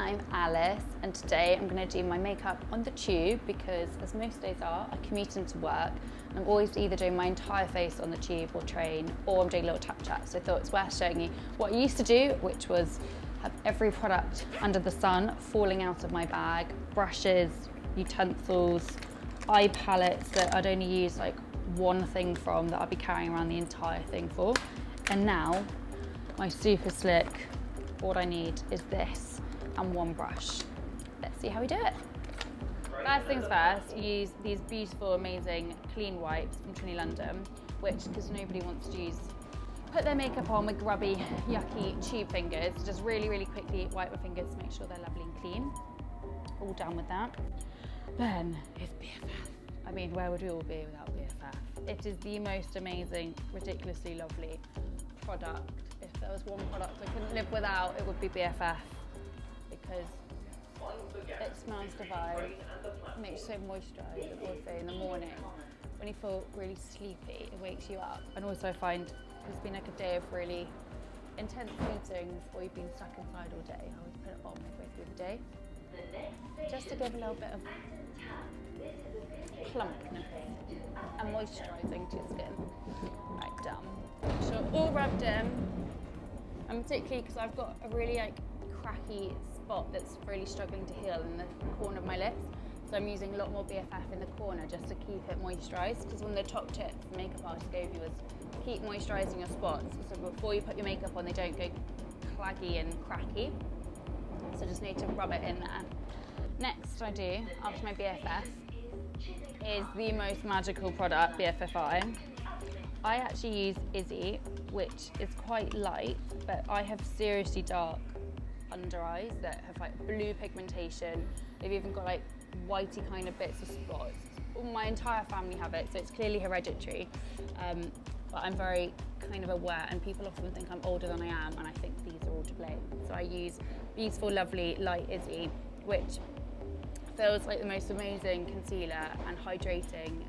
I'm Alice, and today I'm going to do my makeup on the tube because, as most days are, I commute into work and I'm always either doing my entire face on the tube or train, or I'm doing a little tap chat. So I thought it's worth showing you what I used to do, which was have every product under the sun falling out of my bag, brushes, utensils, eye palettes that I'd only use like one thing from that I'd be carrying around the entire thing for. And now, my super slick, all I need is this and one brush. Let's see how we do it. First things first, use these beautiful, amazing clean wipes from Trinny London, which, because nobody wants to put their makeup on with grubby, yucky tube fingers, just really, really quickly wipe my fingers to make sure they're lovely and clean. All done with that. Then is BFF. I mean, where would we all be without BFF? It is the most amazing, ridiculously lovely product. If there was one product I couldn't live without, it would be BFF, because it smells divine, it makes you so moisturised, and also in the morning when you feel really sleepy, it wakes you up. And also I find it's been like a day of really intense meetings or you've been stuck inside all day, I always put it on midway through the day, just to give a little bit of plumpness and moisturising to your skin. Right, done. So all rubbed in, and particularly because I've got a really cracky spot that's really struggling to heal in the corner of my lips. So I'm using a lot more BFF in the corner just to keep it moisturised, because one of the top tips the makeup artist gave you was keep moisturising your spots. So before you put your makeup on, they don't go claggy and cracky. So just need to rub it in there. Next I do, after my BFF, is the most magical product, BFFI. I actually use Izzy, which is quite light, but I have seriously dark under eyes that have blue pigmentation. They've even got whitey kind of bits of spots. All my entire family have it, so it's clearly hereditary. But I'm very kind of aware, and people often think I'm older than I am, and I think these are all to blame. So I use beautiful, lovely, light Izzy, which feels like the most amazing concealer and hydrating,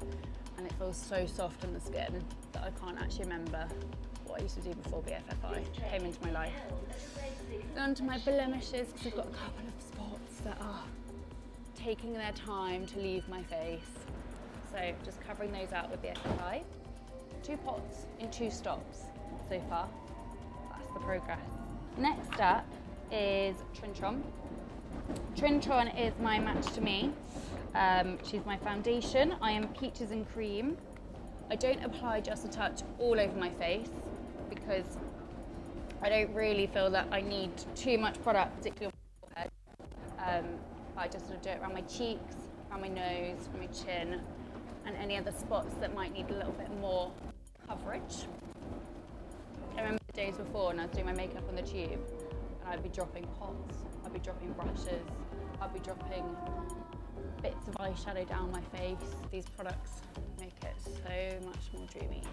and it feels so soft on the skin that I can't actually remember what I used to do before BFFI came into my life. Then onto my blemishes, because I've got a couple of spots that are taking their time to leave my face. So just covering those out with BFFI. 2 pots in 2 stops so far. That's the progress. Next up is Trinny. Trinny is my match to me. She's my foundation. I am Peaches and Cream. I don't apply just a touch all over my face because I don't really feel that I need too much product, particularly on my forehead. I just sort of do it around my cheeks, around my nose, around my chin, and any other spots that might need a little bit more coverage. I remember the days before when I was doing my makeup on the tube, and I'd be dropping pots, I'd be dropping brushes, I'd be dropping bits of eyeshadow down my face. These products make it so much more dreamy.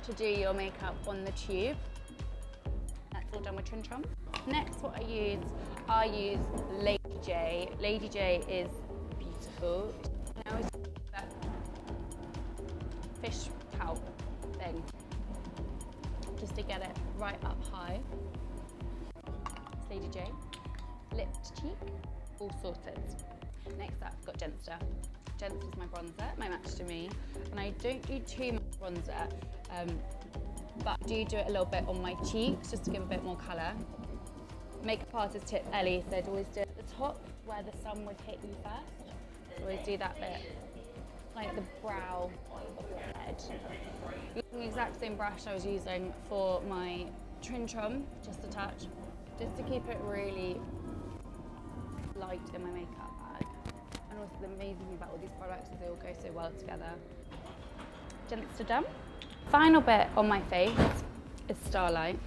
To do your makeup on the tube, that's all done with Trinny. Next, what I use Lady J. Lady J is beautiful. I always use that fish pout thing, just to get it right up high. It's Lady J. Lip to cheek, all sorted. Next up, I've got Genster. Genster is my bronzer, my match to me. And I don't do too much bronzer, but I do it a little bit on my cheeks, just to give a bit more colour. Makeup artist tip Ellie said always do it at the top, where the sun would hit you first. So always do that bit, like the brow of your head. Using the exact same brush I was using for my Trinny, just a touch, just to keep it really light in my makeup bag. And also the amazing thing about all these products is they all go so well together. Genster done. Final bit on my face is Starlight.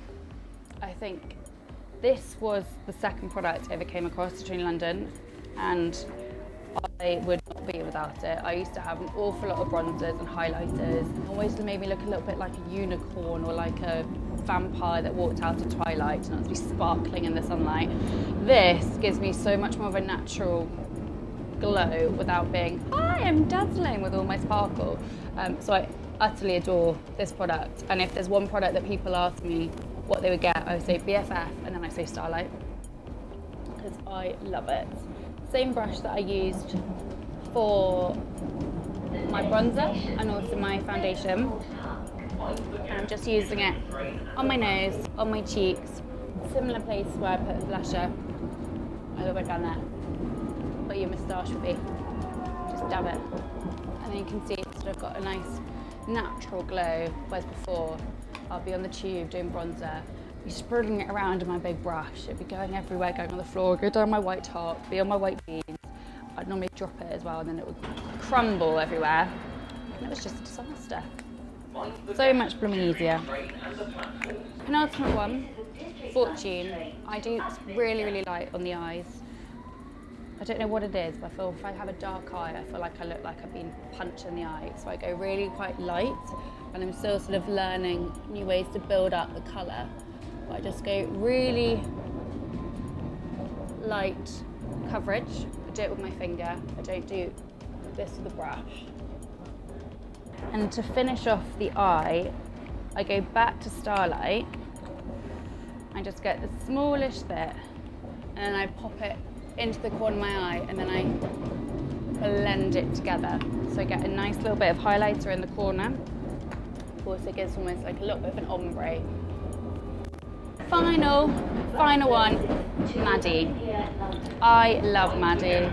I think this was the second product I ever came across to Trinny London, and I would not be without it. I used to have an awful lot of bronzers and highlighters. It always made me look a little bit like a unicorn or like a vampire that walked out of Twilight and it was sparkling in the sunlight. This gives me so much more of a natural glow without being, I am dazzling with all my sparkle. So I utterly adore this product. And if there's one product that people ask me what they would get, I would say BFF and then I say Starlight. Because I love it. Same brush that I used for my bronzer and also my foundation. And I'm just using it on my nose, on my cheeks, similar place where I put the blusher, a little bit down there, where your moustache would be. Just dab it. And then you can see it's sort of got a nice natural glow, whereas before I'll be on the tube doing bronzer, be sprinkling it around in my big brush, it'd be going everywhere, going on the floor, go down my white top, be on my white jeans. I'd normally drop it as well and then it would crumble everywhere. And it was just a disaster. So much blooming easier. Penultimate one, Fortune. I do really, really light on the eyes. I don't know what it is, but I feel if I have a dark eye, I feel like I look like I've been punched in the eye. So I go really quite light, and I'm still sort of learning new ways to build up the colour. But I just go really light coverage. I do it with my finger. I don't do this with the brush. And to finish off the eye, I go back to Starlight. I just get the smallest bit, and then I pop it into the corner of my eye, and then I blend it together. So I get a nice little bit of highlighter in the corner. Also gives almost like a little bit of an ombre. Final one, Maddie. I love Maddie.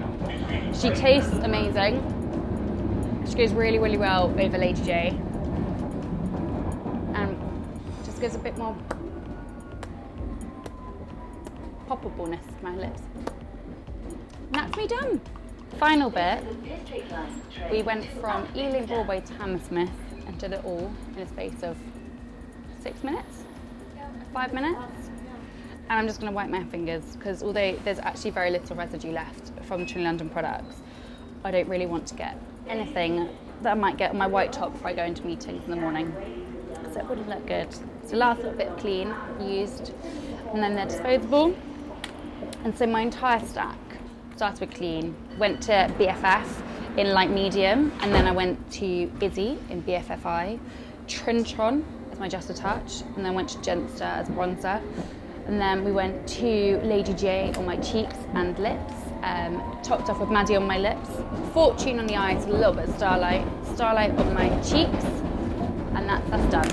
She tastes amazing. She goes really, really well over Lady J. And just gives a bit more poppableness to my lips. And that's me done. Final bit, we went from Ealing Broadway to Hammersmith and did it all in a space of 6 minutes, 5 minutes. And I'm just going to wipe my fingers because although there's actually very little residue left from Trinny London products, I don't really want to get anything that I might get on my white top before I go into meetings in the morning. So it wouldn't look good. So last little bit clean, used, and then they're disposable. And so my entire stack started with clean, went to BFF in light medium, and then I went to Izzy in BFFI, Trintron as my Just a Touch, and then went to Genster as bronzer. And then we went to Lady J on my cheeks and lips, topped off with Maddie on my lips, Fortune on the eyes, a little bit of Starlight, Starlight on my cheeks, and that's done.